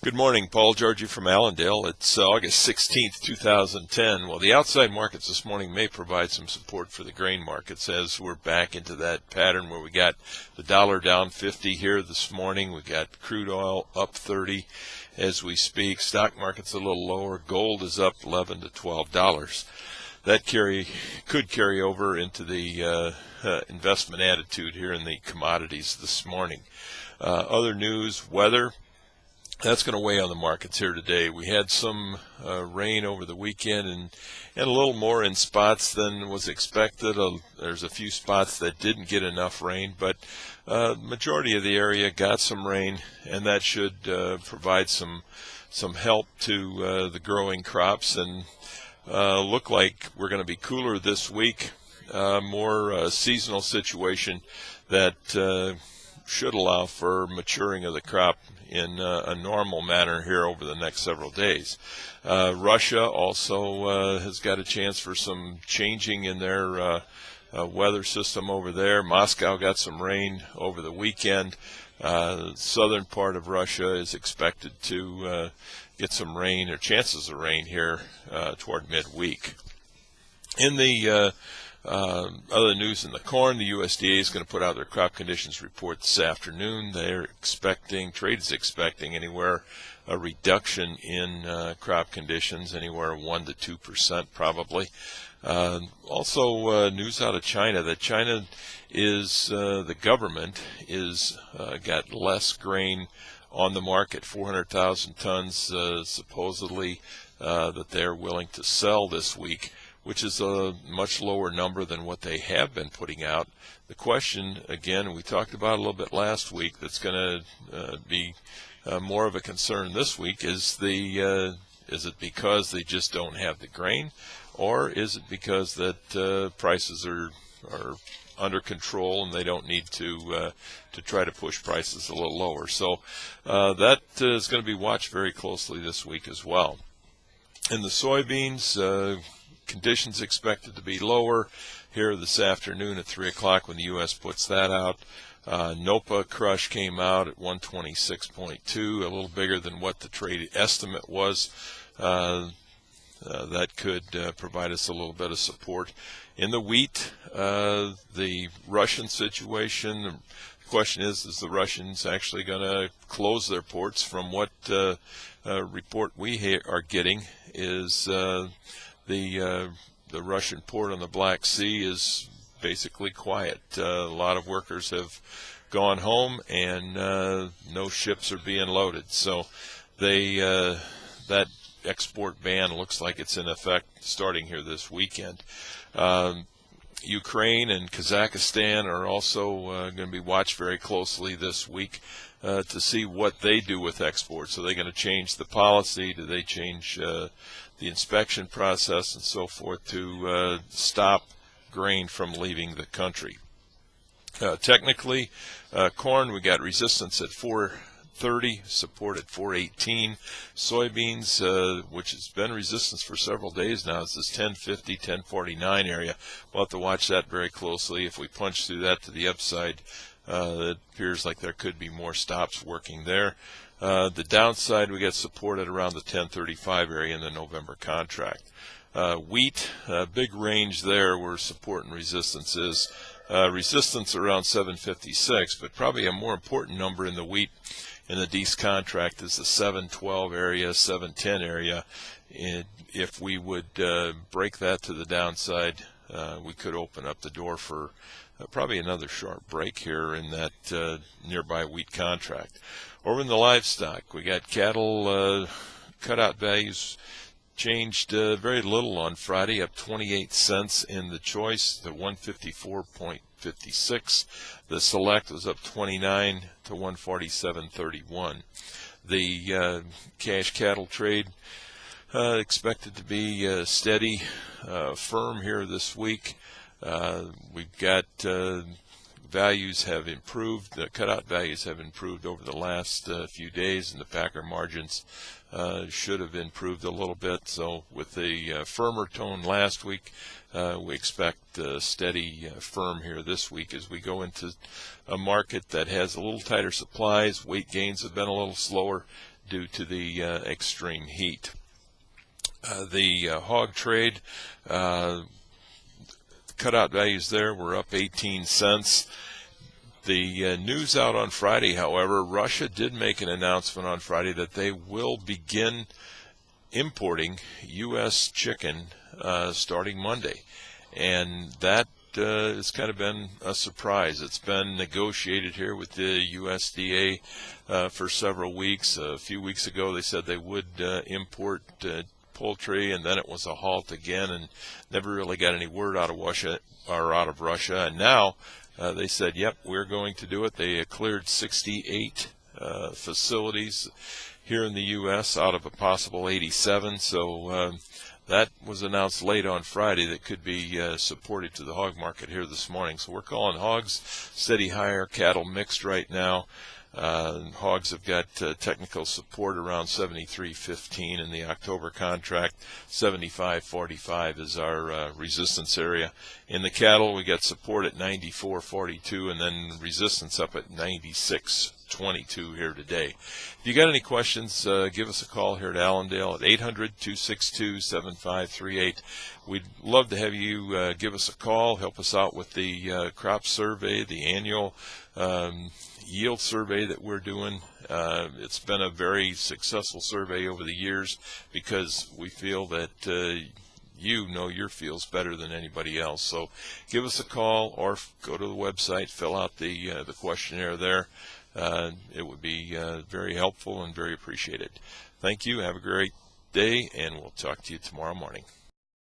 Good morning, Paul Georgie from Allendale. It's August 16th, 2010. Well, the outside markets this morning may provide some support for the grain markets as we're back into that pattern where we got the dollar down 50 here this morning. We got crude oil up 30 as we speak. Stock market's a little lower. Gold is up $11 to $12. That could carry over into the investment attitude here in the commodities this morning. Other news, weather. That's going to weigh on the markets here today. We had some rain over the weekend and a little more in spots than was expected. There's a few spots that didn't get enough rain, but majority of the area got some rain, and that should provide some help to the growing crops, and look like we're going to be cooler this week. More seasonal situation that should allow for maturing of the crop in a normal manner here over the next several days. Russia also has got a chance for some changing in their weather system over there. Moscow got some rain over the weekend. Southern part of Russia is expected to get some rain or chances of rain here toward midweek. In the other news in the corn, the USDA is going to put out their crop conditions report this afternoon. Trade is expecting anywhere a reduction in crop conditions, anywhere 1 to 2% probably. Also news out of China that China is, the government is got less grain on the market, 400,000 tons supposedly that they're willing to sell this week, which is a much lower number than what they have been putting out. The question, again, we talked about a little bit last week, that's going to be more of a concern this week, is it because they just don't have the grain, or is it because that prices are under control and they don't need to try to push prices a little lower? So that is going to be watched very closely this week as well. In the soybeans, conditions expected to be lower here this afternoon at 3 o'clock when the U.S. puts that out. NOPA crush came out at 126.2, a little bigger than what the trade estimate was. That could provide us a little bit of support. In the wheat, the Russian situation, the question is the Russians actually going to close their ports? From what report we are getting is the Russian port on the Black Sea is basically quiet. A lot of workers have gone home, and no ships are being loaded. So that export ban looks like it's in effect starting here this weekend. Ukraine and Kazakhstan are also going to be watched very closely this week to see what they do with exports. Are they going to change the policy? Do they change the inspection process and so forth to stop grain from leaving the country? Technically, corn, we got resistance at 430, support at 418. Soybeans, which has been resistance for several days now, is this 1050, 1049 area. We'll have to watch that very closely. If we punch through that to the upside, it appears like there could be more stops working there. The downside, we get support at around the 1035 area in the November contract. Wheat, big range there where support and resistance is. Resistance around 756, but probably a more important number in the wheat in the D's contract is the 712 area, 710 area. And if we would break that to the downside, we could open up the door for probably another sharp break here in that nearby wheat contract. Over in the livestock, we got cattle cutout values changed very little on Friday, up 28 cents in the choice to 154.56. The select was up 29 to 147.31. The cash cattle trade expected to be steady, firm here this week. We've got values have improved. The cutout values have improved over the last few days, and the packer margins should have improved a little bit. So with the firmer tone last week, we expect steady firm here this week as we go into a market that has a little tighter supplies. Weight gains have been a little slower. due to the extreme heat. The hog trade, cutout values there were up 18 cents. The news out on Friday, however, Russia did make an announcement on Friday that they will begin importing U.S. chicken starting Monday. And that has kind of been a surprise. It's been negotiated here with the USDA for several weeks. A few weeks ago, they said they would import poultry, and then it was a halt again, and never really got any word out of Russia. And now they said, "Yep, we're going to do it." They cleared 68 facilities here in the U.S. out of a possible 87. So that was announced late on Friday. That could be supported to the hog market here this morning. So we're calling hogs steady higher, cattle mixed right now. Hogs have got technical support around 73.15 in the October contract. 75.45 is our resistance area. In the cattle, we got support at 94.42 and then resistance up at 96.22 here today. If you got any questions, give us a call here at Allendale at 800-262-7538. We'd love to have you give us a call, help us out with the crop survey, the annual yield survey that we're doing. It's been a very successful survey over the years because we feel that you know your fields better than anybody else. So give us a call or go to the website, fill out the questionnaire there. It would be very helpful and very appreciated. Thank you. Have a great day, and we'll talk to you tomorrow morning.